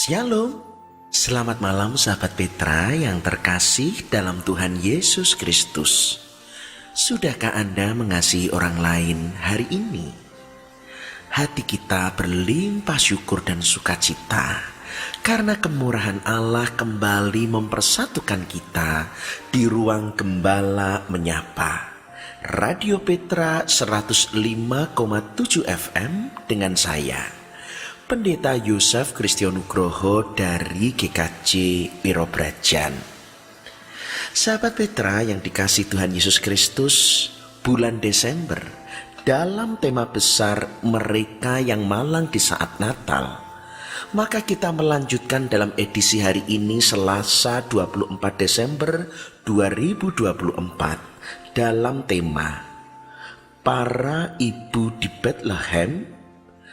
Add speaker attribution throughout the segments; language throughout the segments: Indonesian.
Speaker 1: Shalom, selamat malam sahabat Petra yang terkasih dalam Tuhan Yesus Kristus. Sudahkah Anda mengasihi orang lain hari ini? Hati kita berlimpah syukur dan sukacita karena kemurahan Allah kembali mempersatukan kita di ruang Gembala Menyapa. Radio Petra 105,7 FM dengan saya, Pendeta Yusuf Kristianugroho dari GKJ Wirobrajan. Sahabat Petra yang dikasih Tuhan Yesus Kristus, bulan Desember dalam tema besar mereka yang malang di saat Natal, maka kita melanjutkan dalam edisi hari ini Selasa 24 Desember 2024 dalam tema Para Ibu di Bethlehem,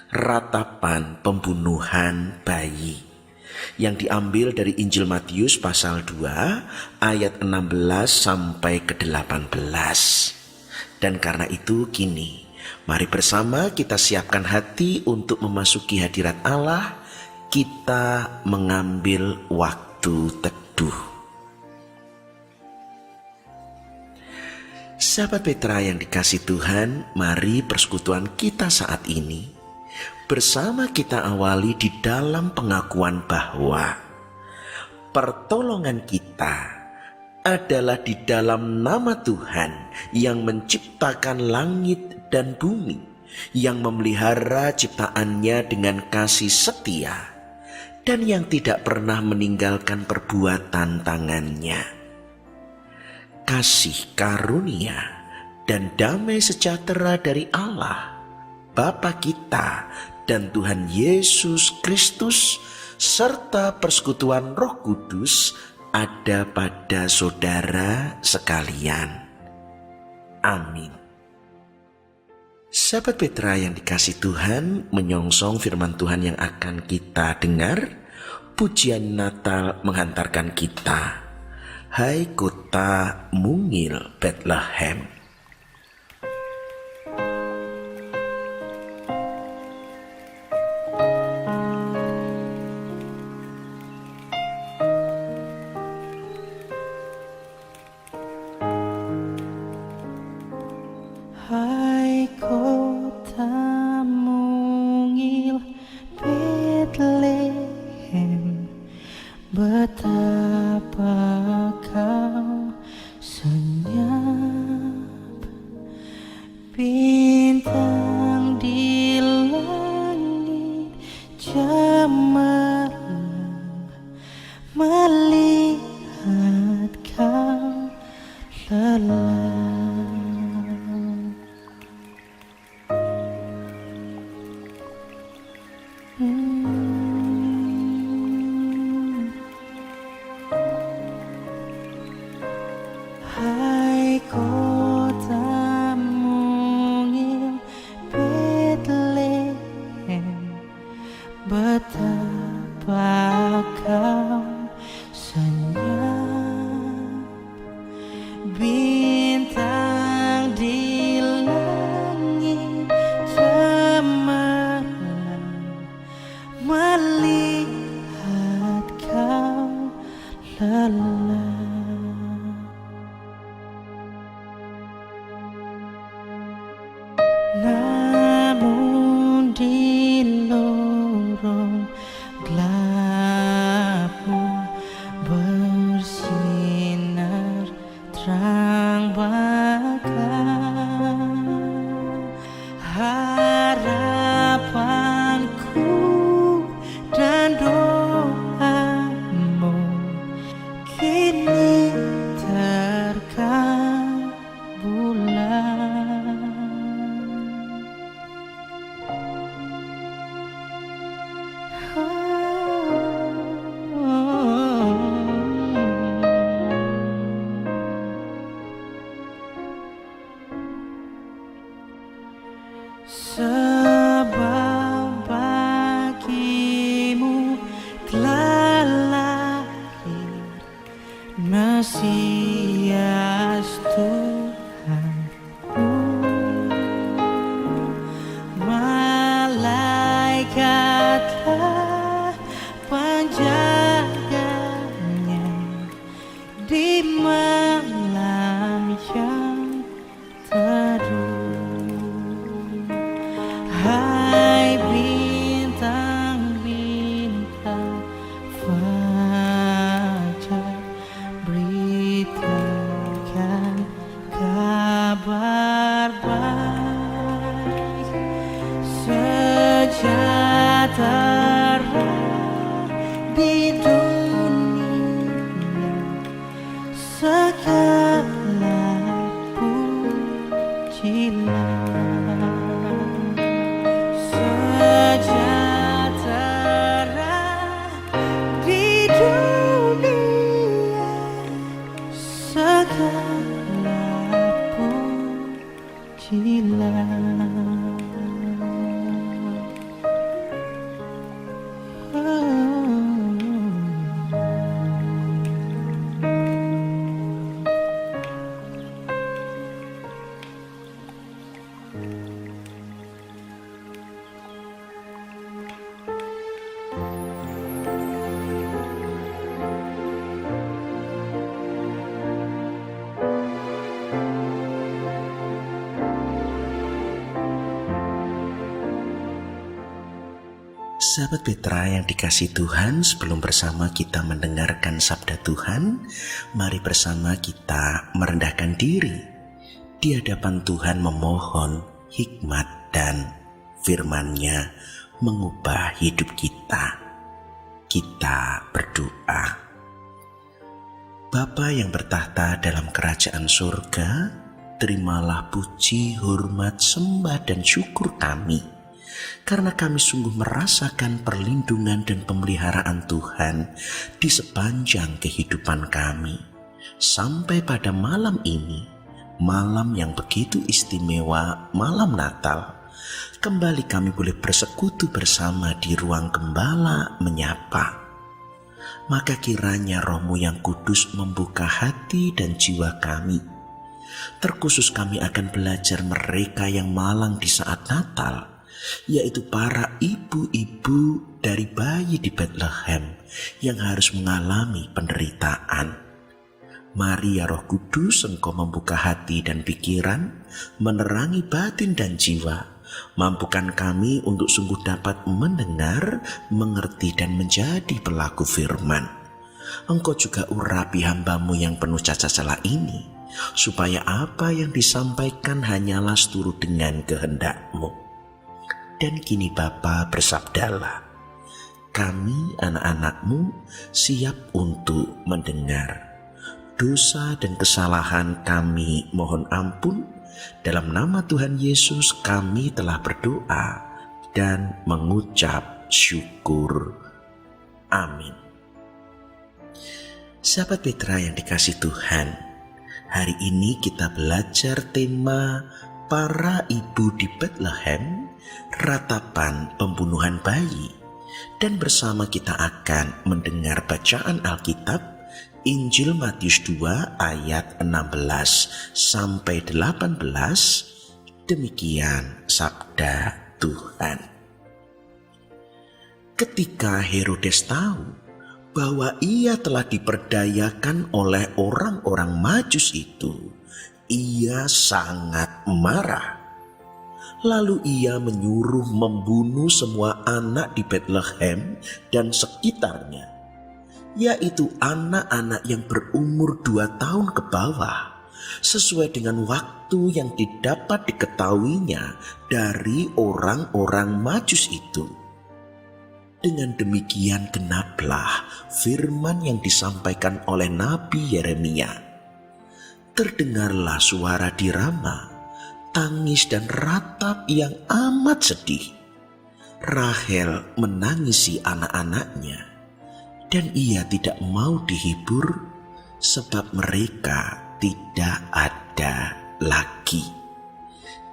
Speaker 1: ratapan pembunuhan bayi, yang diambil dari Injil Matius pasal 2 ayat 16 sampai ke 18. Dan karena itu kini mari bersama kita siapkan hati untuk memasuki hadirat Allah. Kita mengambil waktu teduh. Sahabat Petra yang dikasih Tuhan, mari persekutuan kita saat ini bersama kita awali di dalam pengakuan bahwa pertolongan kita adalah di dalam nama Tuhan yang menciptakan langit dan bumi, yang memelihara ciptaannya dengan kasih setia, dan yang tidak pernah meninggalkan perbuatan tangannya. Kasih karunia dan damai sejahtera dari Allah Bapa kita dan Tuhan Yesus Kristus serta persekutuan Roh Kudus ada pada saudara sekalian. Amin. Sahabat Petra yang dikasih Tuhan, menyongsong firman Tuhan yang akan kita dengar, pujian Natal menghantarkan kita. Hai kota mungil Bethlehem.
Speaker 2: Hai kota mungil Bethlehem, betapa kau senyap, bintang di langit cemerlang melihat kau lelah. Hai kota mungil Bethlehem, betapa kau senyap, bintang di langit cemerlang melihat kau lelah. Namun di lorong gelapmu bersinar terang bakal harapanku dan doamu kini terkabulan. Sebab bagimu telah lahir Mesias Tuhanku, malaikat telah di dunia segala pujilah. Sejahtera di dunia segala pujilah.
Speaker 1: Sahabat Petra yang dikasihi Tuhan, sebelum bersama kita mendengarkan sabda Tuhan, mari bersama kita merendahkan diri di hadapan Tuhan, memohon hikmat dan firman-Nya mengubah hidup kita. Kita berdoa. Bapa yang bertahta dalam kerajaan surga, terimalah puji, hormat, sembah dan syukur kami, karena kami sungguh merasakan perlindungan dan pemeliharaan Tuhan di sepanjang kehidupan kami. Sampai pada malam ini, malam yang begitu istimewa, malam Natal, kembali kami boleh bersekutu bersama di ruang gembala menyapa. Maka kiranya Roh-Mu yang kudus membuka hati dan jiwa kami. Terkhusus kami akan belajar mereka yang malang di saat Natal, yaitu para ibu-ibu dari bayi di Bethlehem yang harus mengalami penderitaan. Mari ya Roh Kudus, Engkau membuka hati dan pikiran, menerangi batin dan jiwa, mampukan kami untuk sungguh dapat mendengar, mengerti dan menjadi pelaku firman. Engkau juga urapi hamba-Mu yang penuh cacat celah ini, supaya apa yang disampaikan hanyalah seturut dengan kehendak-Mu. Dan kini Bapa, bersabdalah, kami anak-anak-Mu siap untuk mendengar. Dosa dan kesalahan kami mohon ampun. Dalam nama Tuhan Yesus kami telah berdoa dan mengucap syukur. Amin. Sahabat Petra yang dikasihi Tuhan, hari ini kita belajar tema para ibu di Bethlehem, ratapan pembunuhan bayi, dan bersama kita akan mendengar bacaan Alkitab Injil Matius 2 ayat 16 sampai 18. Demikian sabda Tuhan. Ketika Herodes tahu bahwa ia telah diperdayakan oleh orang-orang Majus itu, ia sangat marah. Lalu ia menyuruh membunuh semua anak di Bethlehem dan sekitarnya, yaitu anak-anak yang berumur 2 tahun ke bawah, sesuai dengan waktu yang didapat diketahuinya dari orang-orang Majus itu. Dengan demikian genaplah firman yang disampaikan oleh Nabi Yeremia. Terdengarlah suara di Rama, tangis dan ratap yang amat sedih. Rahel menangisi anak-anaknya, dan ia tidak mau dihibur sebab mereka tidak ada lagi.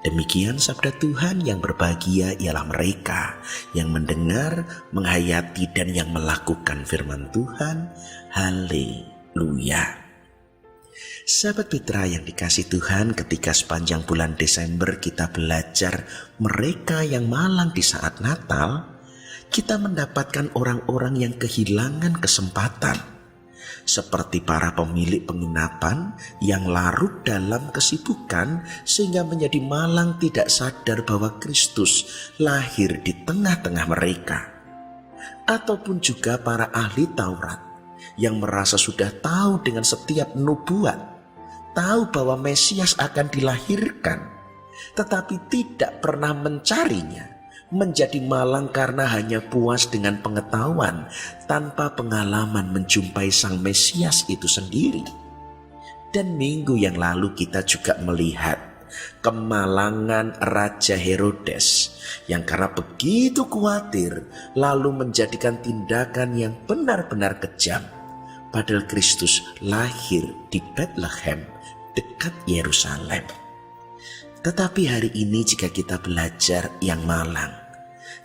Speaker 1: Demikian sabda Tuhan. Yang berbahagia ialah mereka yang mendengar, menghayati dan yang melakukan firman Tuhan. Haleluya. Sahabat Petra yang dikasihi Tuhan, ketika sepanjang bulan Desember kita belajar mereka yang malang di saat Natal, kita mendapatkan orang-orang yang kehilangan kesempatan, seperti para pemilik penginapan yang larut dalam kesibukan sehingga menjadi malang tidak sadar bahwa Kristus lahir di tengah-tengah mereka, ataupun juga para ahli Taurat yang merasa sudah tahu dengan setiap nubuat, tahu bahwa Mesias akan dilahirkan, tetapi tidak pernah mencarinya, menjadi malang karena hanya puas dengan pengetahuan tanpa pengalaman menjumpai Sang Mesias itu sendiri. Dan minggu yang lalu kita juga melihat kemalangan Raja Herodes yang karena begitu khawatir lalu menjadikan tindakan yang benar-benar kejam. Padahal Kristus lahir di Bethlehem dekat Yerusalem. Tetapi hari ini jika kita belajar yang malang,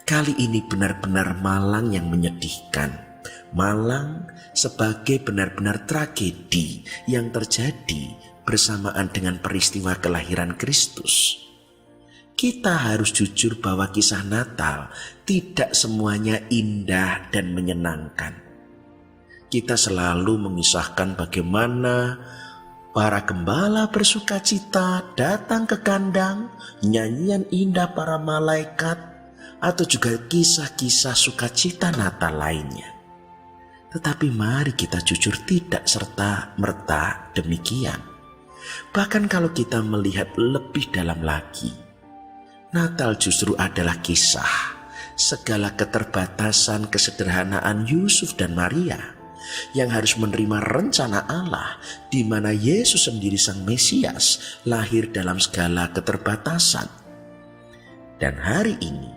Speaker 1: kali ini benar-benar malang yang menyedihkan. Malang sebagai benar-benar tragedi yang terjadi bersamaan dengan peristiwa kelahiran Kristus. Kita harus jujur bahwa kisah Natal tidak semuanya indah dan menyenangkan. Kita selalu mengisahkan bagaimana para gembala bersukacita datang ke kandang, nyanyian indah para malaikat, atau juga kisah-kisah sukacita Natal lainnya. Tetapi mari kita jujur tidak serta-merta demikian. Bahkan kalau kita melihat lebih dalam lagi, Natal justru adalah kisah segala keterbatasan kesederhanaan Yusuf dan Maria yang harus menerima rencana Allah di mana Yesus sendiri Sang Mesias lahir dalam segala keterbatasan. Dan hari ini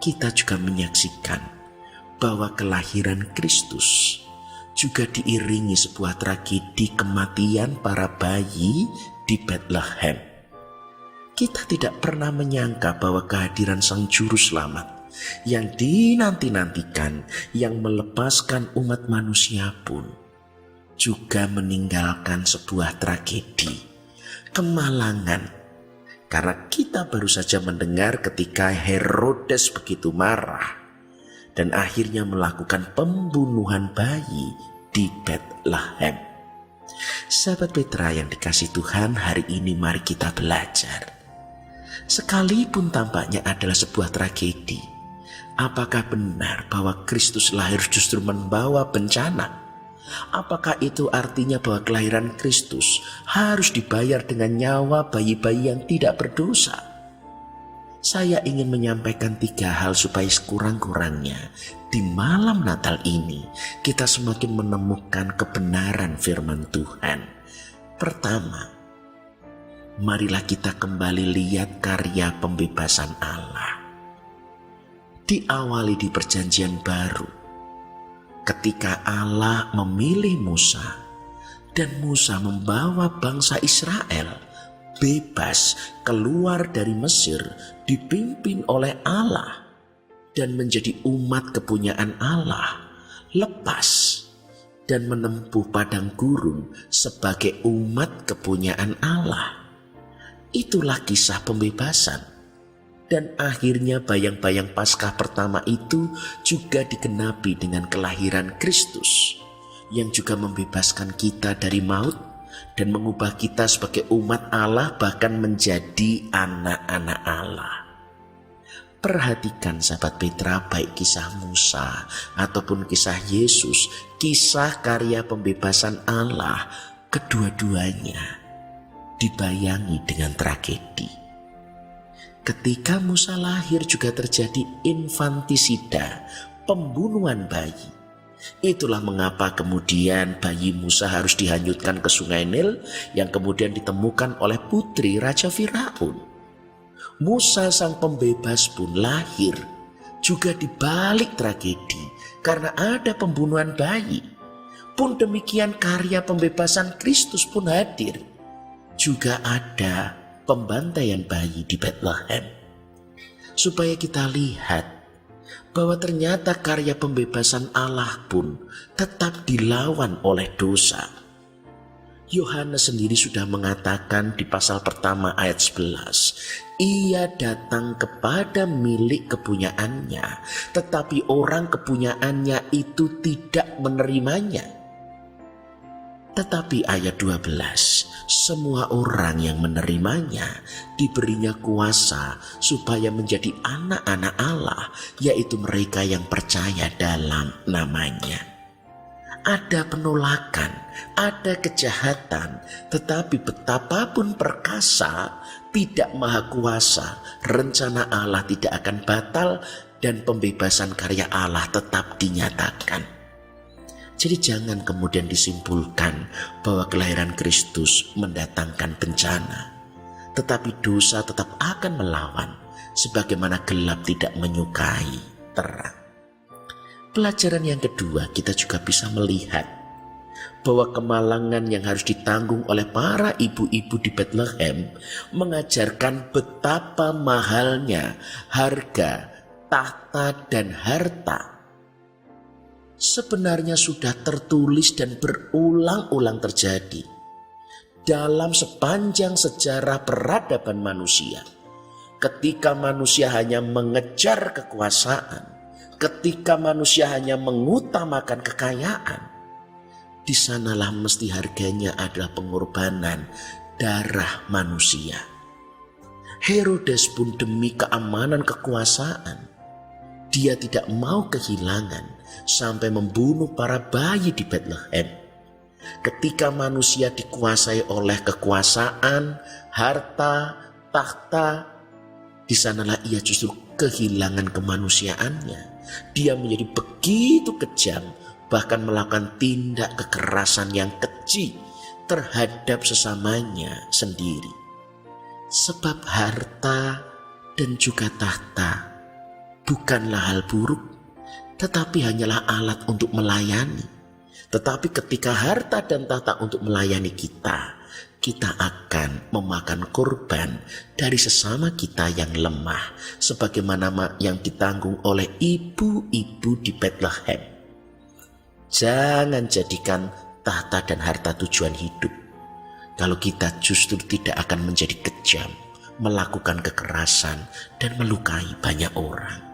Speaker 1: kita juga menyaksikan bahwa kelahiran Kristus juga diiringi sebuah tragedi kematian para bayi di Bethlehem. Kita tidak pernah menyangka bahwa kehadiran Sang Juru Selamat yang dinanti-nantikan, yang melepaskan umat manusia pun juga meninggalkan sebuah tragedi, kemalangan. Karena kita baru saja mendengar ketika Herodes begitu marah dan akhirnya melakukan pembunuhan bayi di Bethlehem. Sahabat Petra yang dikasihi Tuhan, hari ini mari kita belajar. Sekalipun tampaknya adalah sebuah tragedi, apakah benar bahwa Kristus lahir justru membawa bencana? Apakah itu artinya bahwa kelahiran Kristus harus dibayar dengan nyawa bayi-bayi yang tidak berdosa? Saya ingin menyampaikan 3 hal supaya sekurang-kurangnya di malam Natal ini kita semakin menemukan kebenaran firman Tuhan. Pertama, marilah kita kembali lihat karya pembebasan Allah. Diawali di Perjanjian Baru, ketika Allah memilih Musa dan Musa membawa bangsa Israel bebas keluar dari Mesir dipimpin oleh Allah dan menjadi umat kepunyaan Allah, lepas dan menempuh padang gurun sebagai umat kepunyaan Allah. Itulah kisah pembebasan. Dan akhirnya bayang-bayang Paskah pertama itu juga digenapi dengan kelahiran Kristus yang juga membebaskan kita dari maut dan mengubah kita sebagai umat Allah bahkan menjadi anak-anak Allah. Perhatikan sahabat Petra, baik kisah Musa ataupun kisah Yesus, kisah karya pembebasan Allah, kedua-duanya dibayangi dengan tragedi. Ketika Musa lahir juga terjadi infantisida, pembunuhan bayi. Itulah mengapa kemudian bayi Musa harus dihanyutkan ke sungai Nil yang kemudian ditemukan oleh putri Raja Firaun. Musa sang pembebas pun lahir juga di balik tragedi karena ada pembunuhan bayi. Pun demikian karya pembebasan Kristus pun hadir. Juga ada pembantaian bayi di Bethlehem. Supaya kita lihat bahwa ternyata karya pembebasan Allah pun tetap dilawan oleh dosa. Yohanes sendiri sudah mengatakan di pasal pertama ayat 11, ia datang kepada milik kepunyaannya, tetapi orang kepunyaannya itu tidak menerimanya. Tetapi ayat 12, semua orang yang menerimanya diberinya kuasa supaya menjadi anak-anak Allah, yaitu mereka yang percaya dalam namanya. Ada penolakan, ada kejahatan, tetapi betapapun perkasa tidak maha kuasa, rencana Allah tidak akan batal dan pembebasan karya Allah tetap dinyatakan. Jadi jangan kemudian disimpulkan bahwa kelahiran Kristus mendatangkan bencana, tetapi dosa tetap akan melawan, sebagaimana gelap tidak menyukai terang. Pelajaran yang kedua, kita juga bisa melihat bahwa kemalangan yang harus ditanggung oleh para ibu-ibu di Bethlehem mengajarkan betapa mahalnya harga tahta dan harta. Sebenarnya sudah tertulis dan berulang-ulang terjadi dalam sepanjang sejarah peradaban manusia. Ketika manusia hanya mengejar kekuasaan, ketika manusia hanya mengutamakan kekayaan, di sanalah mesti harganya adalah pengorbanan darah manusia. Herodes pun demi keamanan kekuasaan, dia tidak mau kehilangan sampai membunuh para bayi di Bethlehem. Ketika manusia dikuasai oleh kekuasaan, harta, tahta, di sanalah ia justru kehilangan kemanusiaannya. Dia menjadi begitu kejam, bahkan melakukan tindak kekerasan yang keji terhadap sesamanya sendiri. Sebab harta dan juga tahta bukanlah hal buruk, tetapi hanyalah alat untuk melayani. Tetapi ketika harta dan tahta untuk melayani kita, kita akan memakan korban dari sesama kita yang lemah, sebagaimana yang ditanggung oleh ibu-ibu di Bethlehem. Jangan jadikan tahta dan harta tujuan hidup. Kalau kita justru tidak akan menjadi kejam, melakukan kekerasan, dan melukai banyak orang.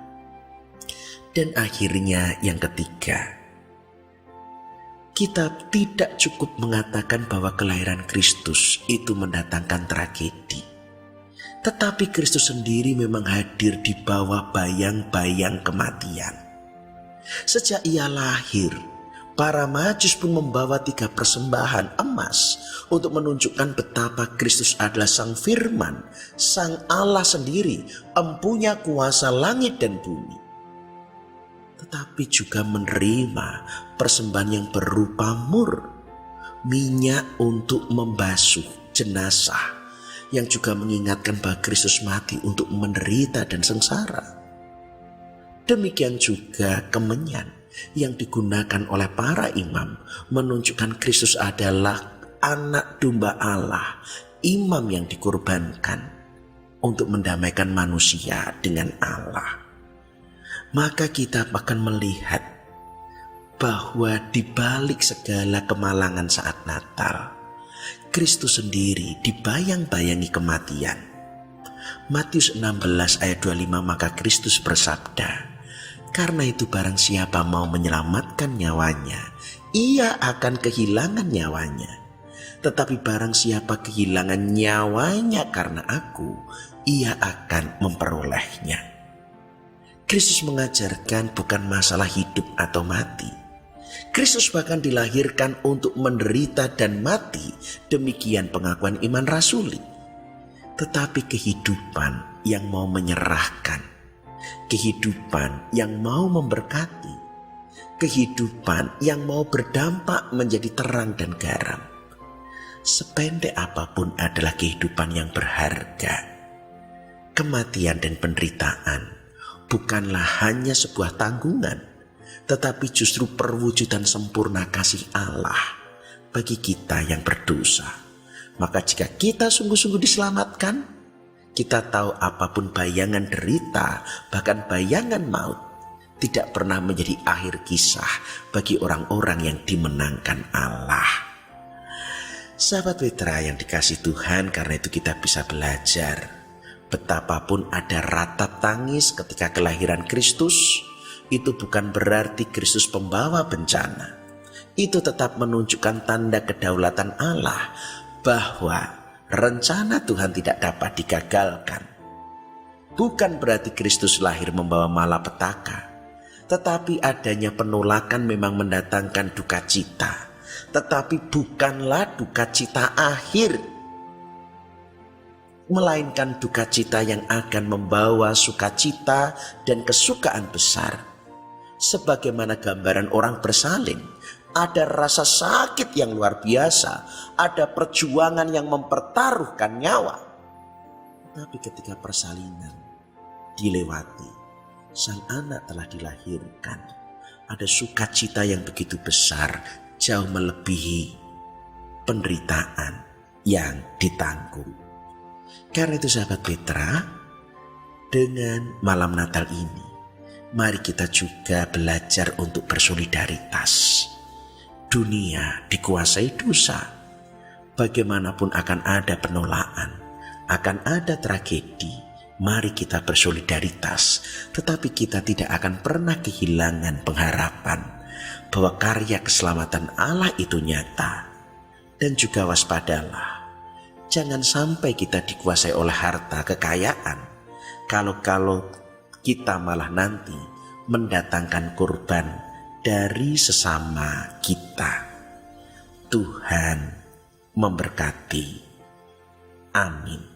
Speaker 1: Dan akhirnya yang ketiga, kita tidak cukup mengatakan bahwa kelahiran Kristus itu mendatangkan tragedi. Tetapi Kristus sendiri memang hadir di bawah bayang-bayang kematian. Sejak ia lahir, para Majus pun membawa 3 persembahan emas untuk menunjukkan betapa Kristus adalah Sang Firman, Sang Allah sendiri, empunya kuasa langit dan bumi. Tetapi juga menerima persembahan yang berupa mur, minyak untuk membasuh jenazah, yang juga mengingatkan bahwa Kristus mati untuk menderita dan sengsara. Demikian juga kemenyan yang digunakan oleh para imam menunjukkan Kristus adalah anak domba Allah, imam yang dikorbankan untuk mendamaikan manusia dengan Allah. Maka kita akan melihat bahwa di balik segala kemalangan saat Natal, Kristus sendiri dibayang-bayangi kematian. Matius 16 ayat 25, maka Kristus bersabda, "Karena itu barang siapa mau menyelamatkan nyawanya, ia akan kehilangan nyawanya. Tetapi barang siapa kehilangan nyawanya karena aku, ia akan memperolehnya." Kristus mengajarkan bukan masalah hidup atau mati. Kristus bahkan dilahirkan untuk menderita dan mati, demikian pengakuan iman rasuli. Tetapi kehidupan yang mau menyerahkan, kehidupan yang mau memberkati, kehidupan yang mau berdampak menjadi terang dan garam. Sependek apapun adalah kehidupan yang berharga. Kematian dan penderitaan bukanlah hanya sebuah tanggungan, tetapi justru perwujudan sempurna kasih Allah bagi kita yang berdosa. Maka jika kita sungguh-sungguh diselamatkan, kita tahu apapun bayangan derita, bahkan bayangan maut, tidak pernah menjadi akhir kisah bagi orang-orang yang dimenangkan Allah. Sahabat Petra yang dikasihi Tuhan, karena itu kita bisa belajar betapapun ada ratap tangis ketika kelahiran Kristus, itu bukan berarti Kristus pembawa bencana. Itu tetap menunjukkan tanda kedaulatan Allah, bahwa rencana Tuhan tidak dapat digagalkan. Bukan berarti Kristus lahir membawa malapetaka, tetapi adanya penolakan memang mendatangkan duka cita, tetapi bukanlah duka cita akhir. melainkan duka cita yang akan membawa sukacita dan kesukaan besar. Sebagaimana gambaran orang bersalin, ada rasa sakit yang luar biasa, ada perjuangan yang mempertaruhkan nyawa. Tapi ketika persalinan dilewati, sang anak telah dilahirkan. Ada sukacita yang begitu besar, jauh melebihi penderitaan yang ditanggung. Karena itu sahabat Petra, dengan malam Natal ini, mari kita juga belajar untuk bersolidaritas. Dunia dikuasai dosa. Bagaimanapun akan ada penolakan, akan ada tragedi. Mari kita bersolidaritas, tetapi kita tidak akan pernah kehilangan pengharapan bahwa karya keselamatan Allah itu nyata. Dan juga waspadalah, jangan sampai kita dikuasai oleh harta kekayaan. Kalau kita malah nanti mendatangkan korban dari sesama kita. Tuhan memberkati. Amin.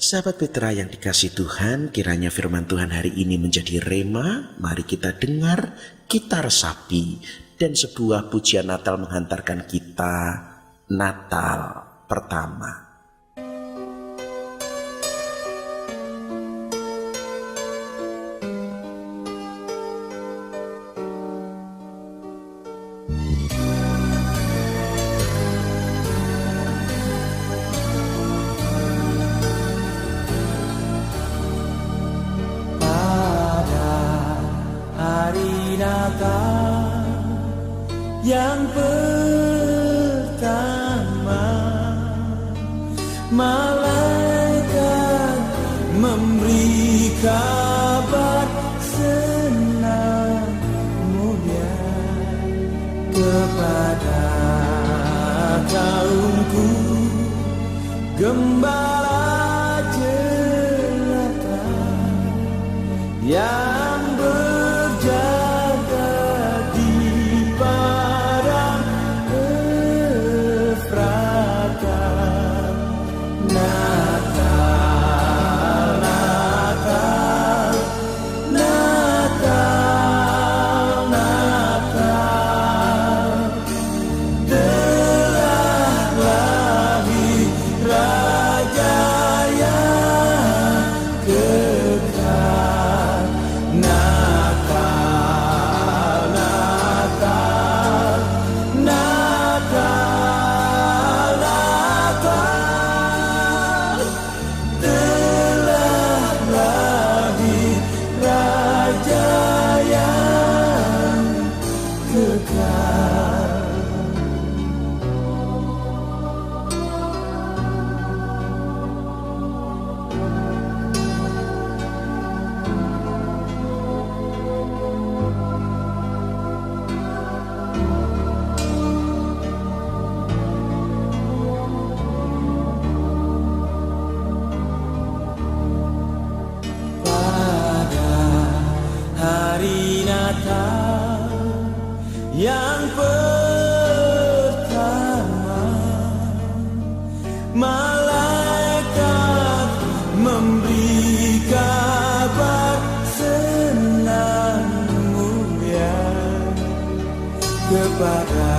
Speaker 1: Sahabat Petra yang dikasihi Tuhan, kiranya firman Tuhan hari ini menjadi rema. Mari kita dengar, kita resapi, dan sebuah pujian Natal menghantarkan kita Natal pertama.
Speaker 2: Yang pertama, malaikat memberi kabar senang mulia kepada kaumku, gembala jelata yang berjaga di padang Efrata. Natal, Natal, Natal, Natal, telah lahir Raja yang kekal. Natal, Natal, Natal, Natal, telah lahir Raja yang kekal. Pada hari Natal yang pertama, malaikat memberi kabar senang mulia kepada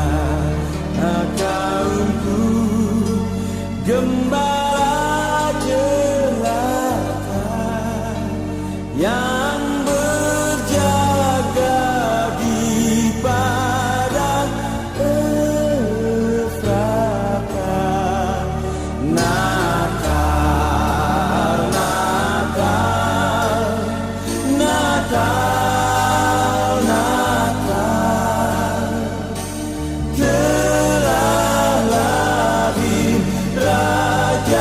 Speaker 2: kaumku, gembala jelata yang berjaga di padang Efrata. Natal, Natal, Natal, Natal, telah lahir Raja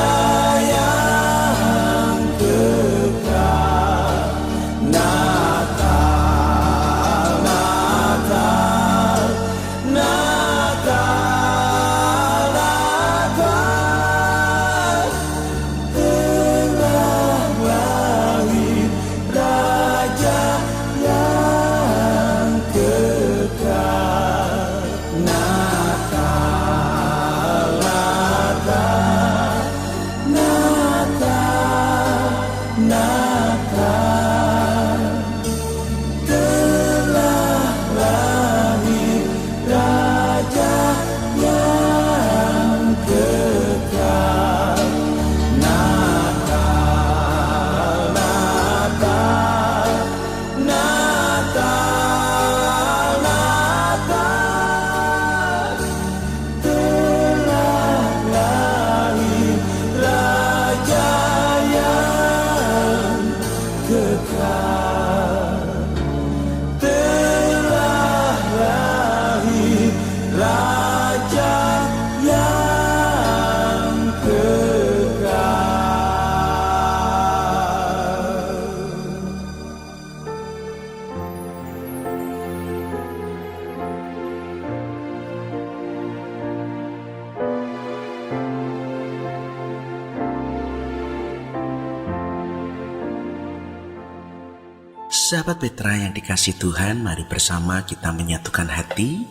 Speaker 1: Sahabat Petra yang dikasihi Tuhan, mari bersama kita menyatukan hati,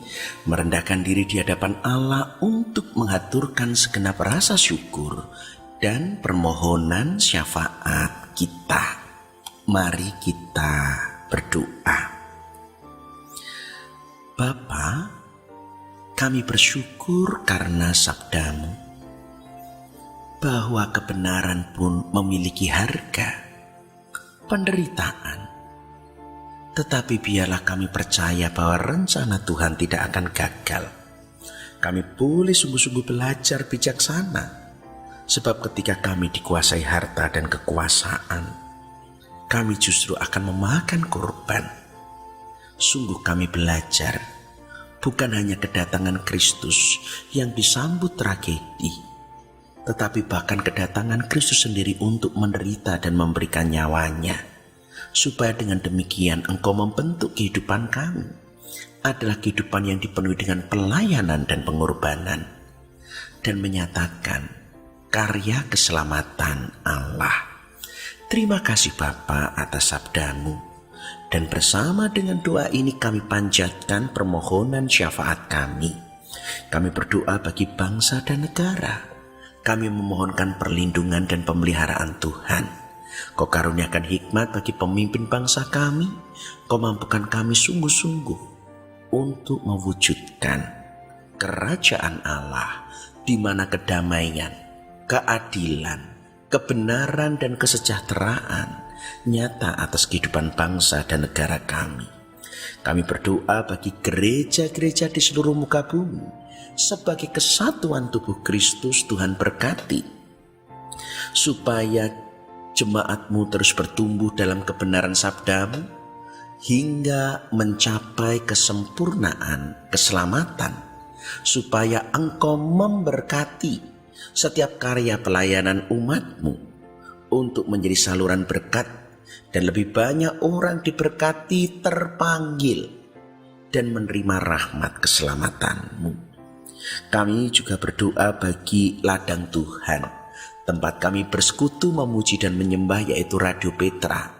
Speaker 1: merendahkan diri di hadapan Allah untuk mengaturkan segenap rasa syukur dan permohonan syafaat kita. Mari kita berdoa. Bapa, kami bersyukur karena sabda-Mu, bahwa kebenaran pun memiliki harga, penderitaan. Tetapi biarlah kami percaya bahwa rencana Tuhan tidak akan gagal. Kami boleh sungguh-sungguh belajar bijaksana, sebab ketika kami dikuasai harta dan kekuasaan, kami justru akan memakan korban. Sungguh kami belajar, bukan hanya kedatangan Kristus yang disambut tragedi, tetapi bahkan kedatangan Kristus sendiri untuk menderita dan memberikan nyawanya, supaya dengan demikian Engkau membentuk kehidupan kami adalah kehidupan yang dipenuhi dengan pelayanan dan pengorbanan, dan menyatakan karya keselamatan Allah. Terima kasih Bapa atas sabda-Mu, dan bersama dengan doa ini kami panjatkan permohonan syafaat kami. Kami berdoa bagi bangsa dan negara. Kami memohonkan perlindungan dan pemeliharaan Tuhan. Kau karuniakan hikmat bagi pemimpin bangsa kami. Kau mampukan kami sungguh-sungguh untuk mewujudkan kerajaan Allah, di mana kedamaian, keadilan, kebenaran dan kesejahteraan nyata atas kehidupan bangsa dan negara kami. Kami berdoa bagi gereja-gereja di seluruh muka bumi sebagai kesatuan tubuh Kristus. Tuhan berkati supaya jemaat-Mu terus bertumbuh dalam kebenaran sabda-Mu hingga mencapai kesempurnaan keselamatan, supaya Engkau memberkati setiap karya pelayanan umat-Mu untuk menjadi saluran berkat, dan lebih banyak orang diberkati, terpanggil, dan menerima rahmat keselamatan-Mu. Kami juga berdoa bagi ladang Tuhan, tempat kami bersekutu, memuji dan menyembah, yaitu Radio Petra.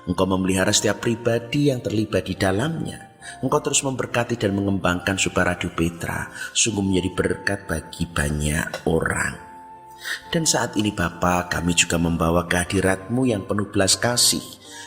Speaker 1: Engkau memelihara setiap pribadi yang terlibat di dalamnya. Engkau terus memberkati dan mengembangkan supaya Radio Petra sungguh menjadi berkat bagi banyak orang. Dan saat ini Bapa, kami juga membawa kehadirat-Mu yang penuh belas kasih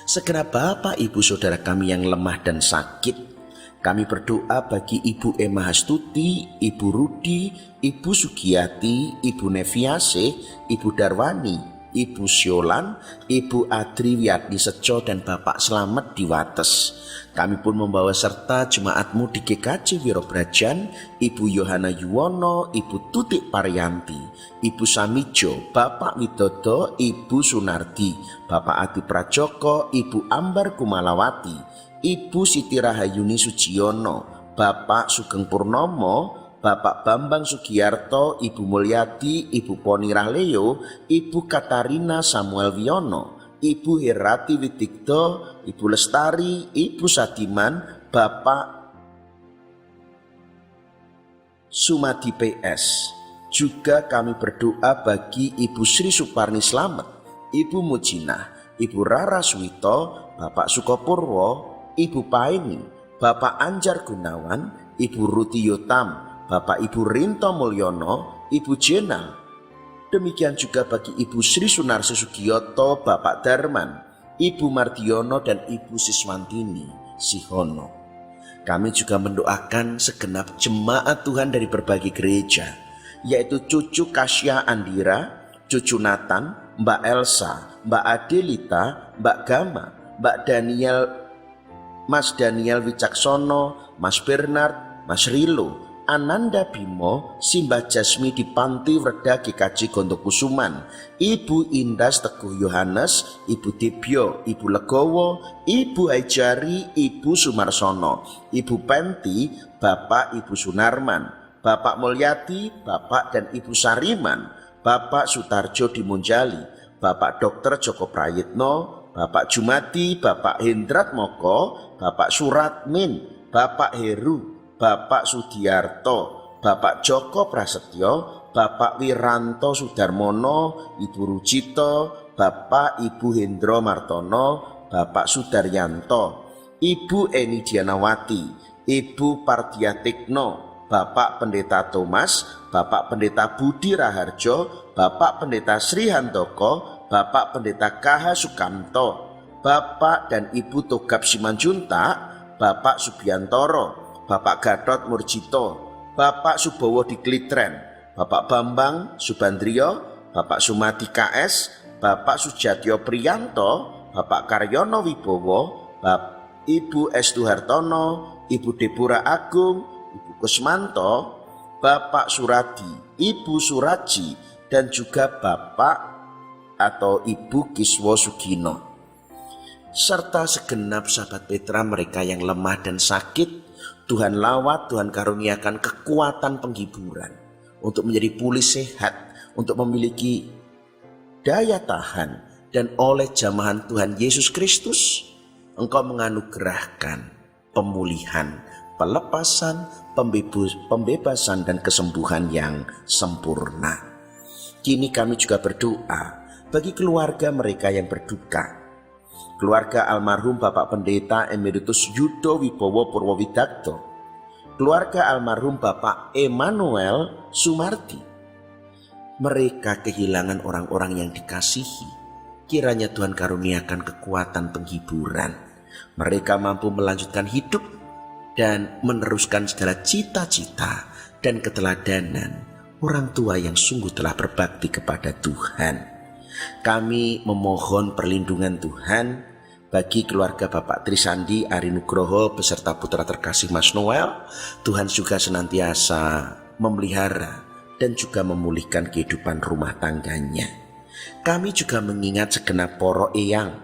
Speaker 1: segenap Bapak Ibu Saudara kami yang lemah dan sakit. Kami berdoa bagi Ibu Emma Hastuti, Ibu Rudi, Ibu Sugiyati, Ibu Neviase, Ibu Darwani, Ibu Siolan, Ibu Adri Wiyadni Seco, dan Bapak Slamet di Wates. Kami pun membawa serta jemaat-Mu di GKJ Wirobrajan, Ibu Yohana Yuwono, Ibu Tutik Paryanti, Ibu Samijo, Bapak Widodo, Ibu Sunardi, Bapak Adi Prajoko, Ibu Ambar Kumalawati, Ibu Siti Rahayuni Sujiono, Bapak Sugeng Purnomo, Bapak Bambang Sugiyarto, Ibu Mulyadi, Ibu Poni Rahleo, Ibu Katarina Samuel Wiono, Ibu Herati Widigdo, Ibu Lestari, Ibu Sadiman, Bapak Sumadi PS. Juga kami berdoa bagi Ibu Sri Suparni Slamet, Ibu Mujinah, Ibu Rara Suwito, Bapak Sukopurwo, Ibu Paini, Bapak Anjar Gunawan, Ibu Ruti Yotam, Bapak Ibu Rinto Mulyono, Ibu Jenal. Demikian juga bagi Ibu Sri Sunarso Sugiyoto, Bapak Darman, Ibu Mardiono, dan Ibu Siswantini Sihono. Kami juga mendoakan segenap jemaat Tuhan dari berbagai gereja, yaitu cucu Kasya Andira, cucu Nathan, Mbak Elsa, Mbak Adelita, Mbak Gama, Mbak Daniel, Mas Daniel Wicaksono, Mas Bernard, Mas Rilo, Ananda Bimo, Simbah Jasmi di Panti Werda GKJ Gondokusuman, Ibu Indas Teguh Yohanes, Ibu Debyo, Ibu Legowo, Ibu Haijari, Ibu Sumarsono, Ibu Penti, Bapak Ibu Sunarman, Bapak Mulyadi, Bapak dan Ibu Sariman, Bapak Sutarjo di Monjali, Bapak Dr. Joko Prayitno, Bapak Jumadi, Bapak Hendrat Moko, Bapak Suratmin, Bapak Heru, Bapak Sudiarto, Bapak Joko Prasetyo, Bapak Wiranto Sudarmono, Ibu Rujito, Bapak Ibu Hendro Martono, Bapak Sudaryanto, Ibu Eni Dianawati, Ibu Pardiatikno, Bapak Pendeta Thomas, Bapak Pendeta Budi Raharjo, Bapak Pendeta Sri Handoko, Bapak Pendeta KH Sukamto, Bapak dan Ibu Togap Simanjuntak, Bapak Subiantoro, Bapak Gatot Murjito, Bapak Subowo di Klitren, Bapak Bambang Subandrio, Bapak Sumati KS, Bapak Sujatyo Priyanto, Bapak Karyono Wibowo, Ibu Estu Hartono, Ibu Deborah Agung, Ibu Kusmanto, Bapak Suradi, Ibu Suraji, dan juga Bapak atau Ibu Kiswo Sugino, serta segenap sahabat Petra mereka yang lemah dan sakit. Tuhan lawat, Tuhan karuniakan kekuatan penghiburan untuk menjadi pulih sehat, untuk memiliki daya tahan, dan oleh jamahan Tuhan Yesus Kristus Engkau menganugerahkan pemulihan, pelepasan, pembebasan, dan kesembuhan yang sempurna. Kini kami juga berdoa bagi keluarga mereka yang berduka, keluarga almarhum Bapak Pendeta Emeritus Yudo Wibowo Purwowidakto, keluarga almarhum Bapak Emmanuel Sumardi. Mereka kehilangan orang-orang yang dikasihi. Kiranya Tuhan karuniakan kekuatan penghiburan. Mereka mampu melanjutkan hidup dan meneruskan segala cita-cita dan keteladanan orang tua yang sungguh telah berbakti kepada Tuhan. Kami memohon perlindungan Tuhan bagi keluarga Bapak Trisandi Ari Nugroho beserta putra terkasih Mas Noel. Tuhan juga senantiasa memelihara dan juga memulihkan kehidupan rumah tangganya. Kami juga mengingat segenap poro eyang,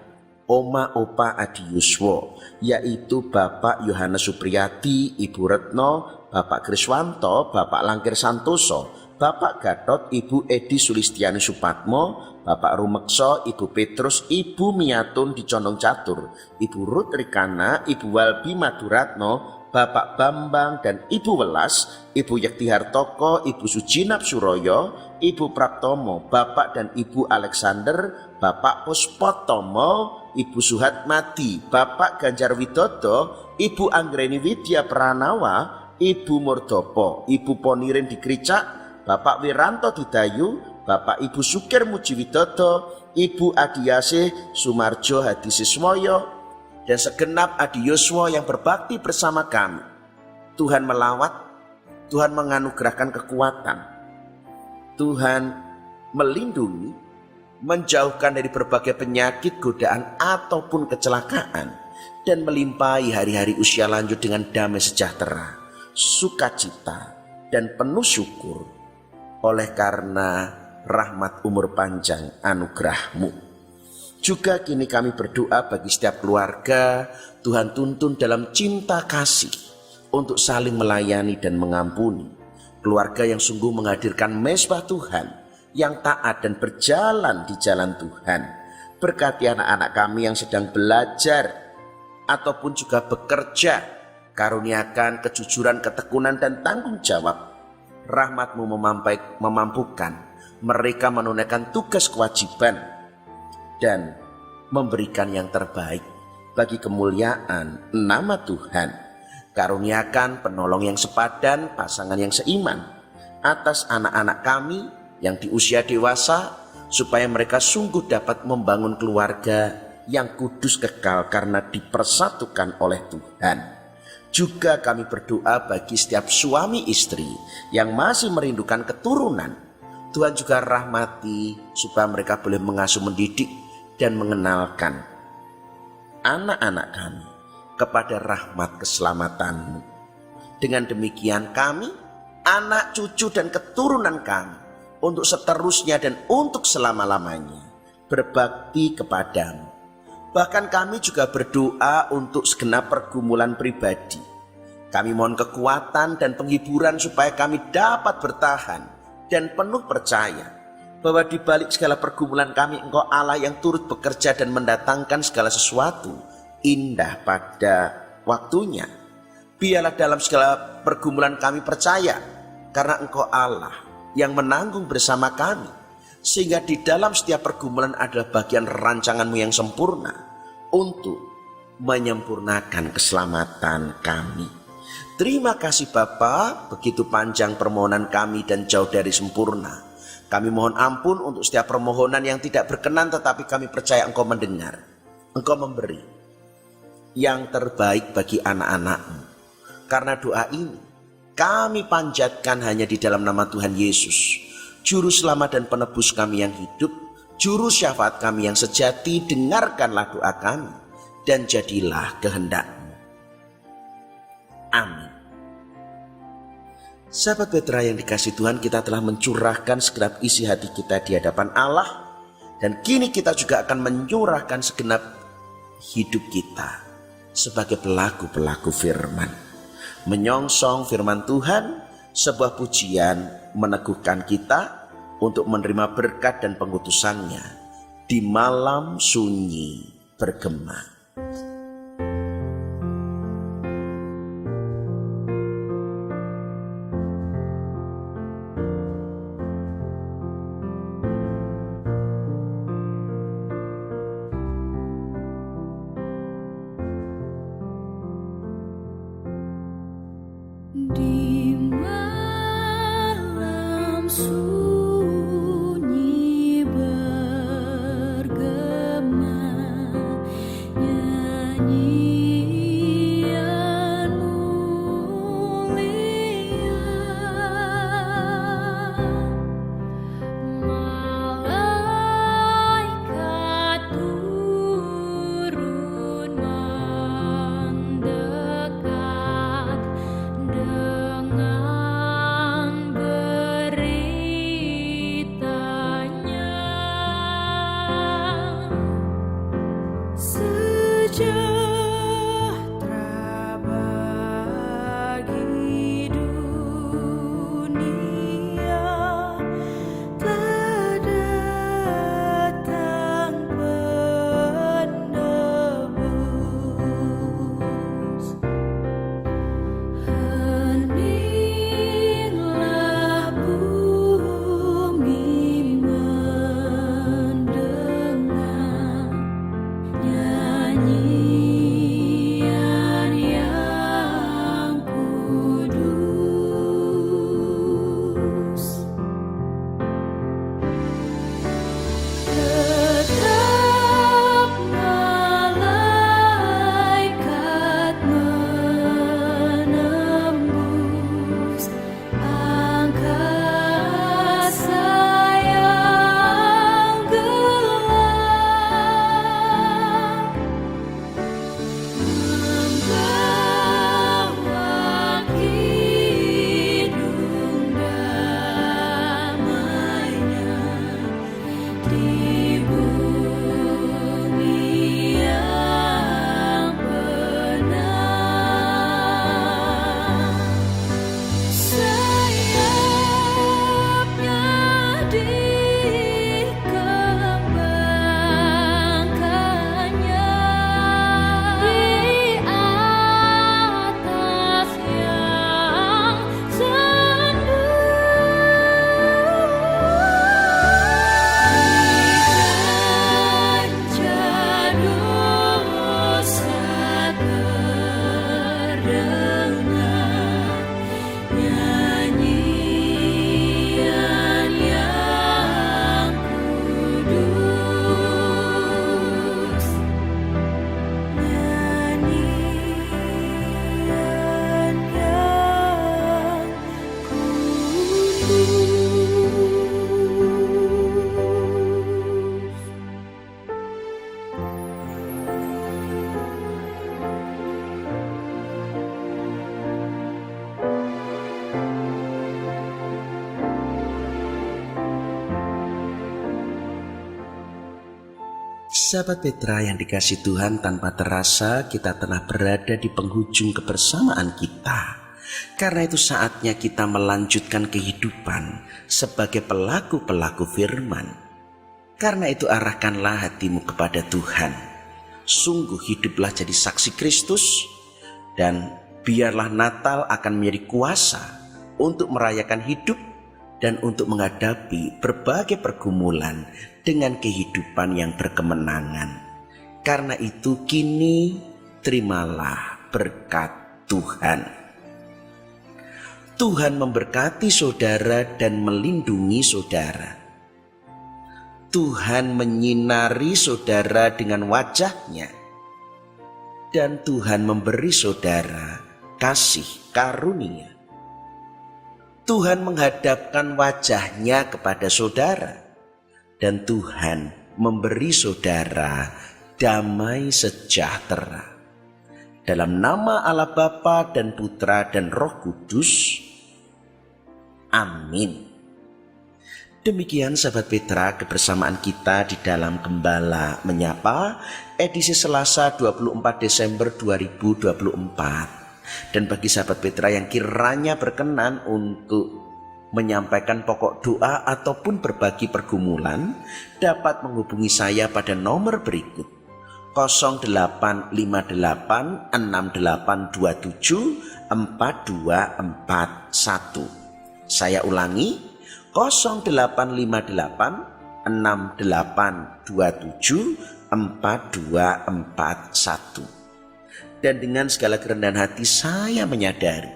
Speaker 1: oma opa Adi Yuswo, yaitu Bapak Yohanes Supriyati, Ibu Retno, Bapak Kriswanto, Bapak Langkir Santoso, Bapak Gatot, Ibu Edi Sulistiani Supatmo, Bapak Rumekso, Ibu Petrus, Ibu Miatun di Condong Catur, Ibu Ruth Rikana, Ibu Walbi Maduratno, Bapak Bambang dan Ibu Welas, Ibu Yekti Hartoko, Ibu Sujinap Suroyo, Ibu Praptomo, Bapak dan Ibu Alexander, Bapak Puspotomo, Ibu Suhatmati, Bapak Ganjar Widodo, Ibu Anggreni Widya Pranawa, Ibu Murdopo, Ibu Ponirin di Kricak, Bapak Wiranto Didayu, Bapak Ibu Sukir Mujiwidodo, Ibu Adiyase Sumarjo Hadisiswoyo, dan segenap Adi Yuswo yang berbakti bersama kami. Tuhan melawat, Tuhan menganugerahkan kekuatan, Tuhan melindungi, menjauhkan dari berbagai penyakit, godaan ataupun kecelakaan, dan melimpahi hari-hari usia lanjut dengan damai sejahtera, sukacita, dan penuh syukur oleh karena rahmat umur panjang anugerah-Mu. Juga kini kami berdoa bagi setiap keluarga, Tuhan tuntun dalam cinta kasih untuk saling melayani dan mengampuni. Keluarga yang sungguh menghadirkan mezbah Tuhan, yang taat dan berjalan di jalan Tuhan. Berkati anak-anak kami yang sedang belajar ataupun juga bekerja, karuniakan kejujuran, ketekunan, dan tanggung jawab. Rahmat-Mu memampukan mereka menunaikan tugas kewajiban dan memberikan yang terbaik bagi kemuliaan nama Tuhan. Karuniakan penolong yang sepadan, pasangan yang seiman atas anak-anak kami yang di usia dewasa, supaya mereka sungguh dapat membangun keluarga yang kudus kekal karena dipersatukan oleh Tuhan. Juga kami berdoa bagi setiap suami istri yang masih merindukan keturunan. Tuhan juga rahmati supaya mereka boleh mengasuh, mendidik, dan mengenalkan anak-anak kami kepada rahmat keselamatan-Mu. Dengan demikian kami, anak, cucu, dan keturunan kami untuk seterusnya dan untuk selama-lamanya berbakti kepadamu. Bahkan kami juga berdoa untuk segenap pergumulan pribadi. Kami mohon kekuatan dan penghiburan supaya kami dapat bertahan dan penuh percaya bahwa di balik segala pergumulan kami, Engkau Allah yang turut bekerja dan mendatangkan segala sesuatu indah pada waktunya. Biarlah dalam segala pergumulan kami percaya, karena Engkau Allah yang menanggung bersama kami, sehingga di dalam setiap pergumulan adalah bagian rancangan-Mu yang sempurna untuk menyempurnakan keselamatan kami. Terima kasih Bapa, begitu panjang permohonan kami dan jauh dari sempurna. Kami mohon ampun untuk setiap permohonan yang tidak berkenan, tetapi kami percaya Engkau mendengar. Engkau memberi yang terbaik bagi anak-anak-Mu. Karena doa ini kami panjatkan hanya di dalam nama Tuhan Yesus, Juru Selamat dan Penebus kami yang hidup, Juru Syafaat kami yang sejati. Dengarkanlah doa kami dan jadilah kehendak-Mu. Amin. Sahabat Petra yang dikasihi Tuhan, kita telah mencurahkan segenap isi hati kita di hadapan Allah. Dan kini kita juga akan mencurahkan segenap hidup kita sebagai pelaku-pelaku firman. Menyongsong firman Tuhan, sebuah pujian meneguhkan kita untuk menerima berkat dan pengutusannya di malam sunyi bergema.
Speaker 3: Di malam sunyi bergema, nyanyian mulia, malaikat turun mendekat dengan beritanya, sejahtera bagi dunia, telah datang penebus. Heninglah bumi mendengar nyanyian yang kudus. Tetap malaikat menembus angkasa yang gelap, membawa kidung damainya di bumi yang benar. Sayapnya dikembangkannya di atas yang sendu, dikancah dosa terdengar nyanyian yang kudus, nyanyian yang kudus.
Speaker 1: Sahabat Petra yang dikasihi Tuhan, tanpa terasa kita telah berada di penghujung kebersamaan kita. Karena itu saatnya kita melanjutkan kehidupan sebagai pelaku-pelaku firman. Karena itu arahkanlah hatimu kepada Tuhan. Sungguh hiduplah jadi saksi Kristus, dan biarlah Natal akan menjadi kuasa untuk merayakan hidup dan untuk menghadapi berbagai pergumulan dengan kehidupan yang berkemenangan. Karena itu kini terimalah berkat Tuhan. Tuhan memberkati saudara dan melindungi saudara. Tuhan menyinari saudara dengan wajah-Nya. Dan Tuhan memberi saudara kasih karunia. Tuhan menghadapkan wajah-Nya kepada saudara. Dan Tuhan memberi saudara damai sejahtera. Dalam nama Allah Bapa dan Putra dan Roh Kudus. Amin. Demikian sahabat Petra, kebersamaan kita di dalam Gembala Menyapa edisi Selasa 24 Desember 2024. Dan bagi sahabat Petra yang kiranya berkenan untuk menyampaikan pokok doa ataupun berbagi pergumulan, dapat menghubungi saya pada nomor berikut 0858 6827 4241. Saya ulangi 0858 6827 4241. Dan dengan segala kerendahan hati saya menyadari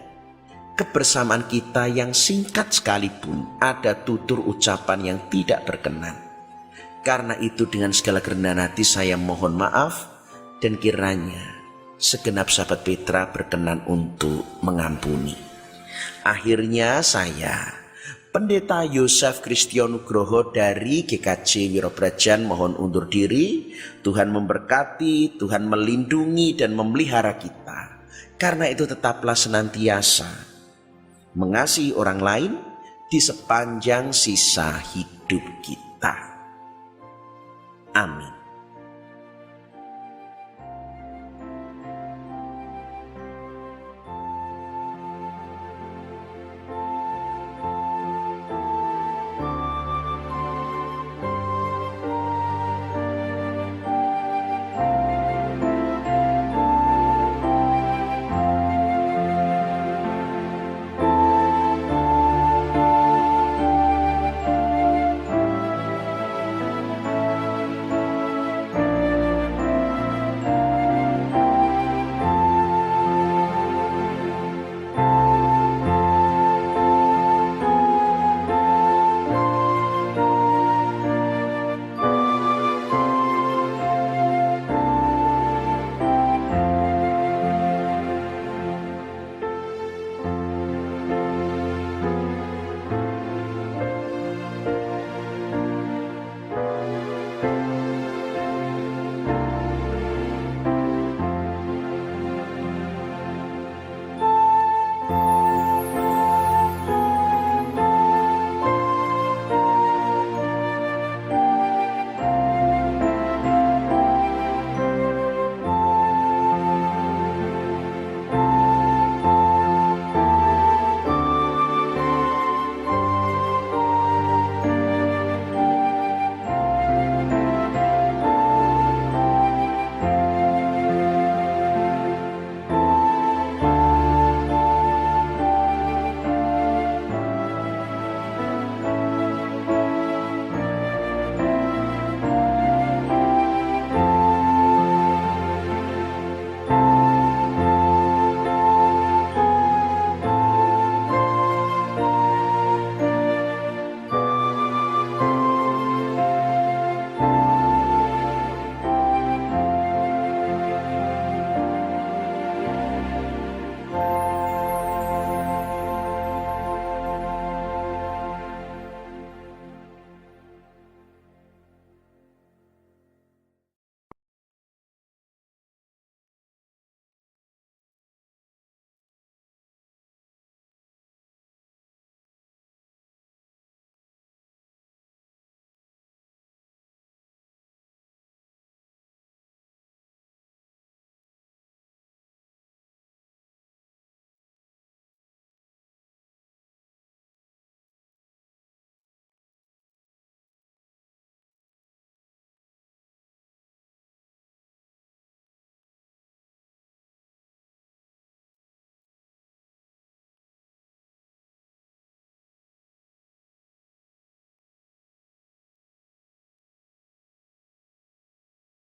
Speaker 1: kebersamaan kita yang singkat sekalipun ada tutur ucapan yang tidak berkenan. Karena itu dengan segala kerendahan hati saya mohon maaf dan kiranya segenap sahabat Petra berkenan untuk mengampuni. Akhirnya saya, Pendeta Yosef Kristianugroho dari GKJ Wirobrajan mohon undur diri. Tuhan memberkati, Tuhan melindungi dan memelihara kita. Karena itu tetaplah senantiasa mengasihi orang lain di sepanjang sisa hidup kita. Amin.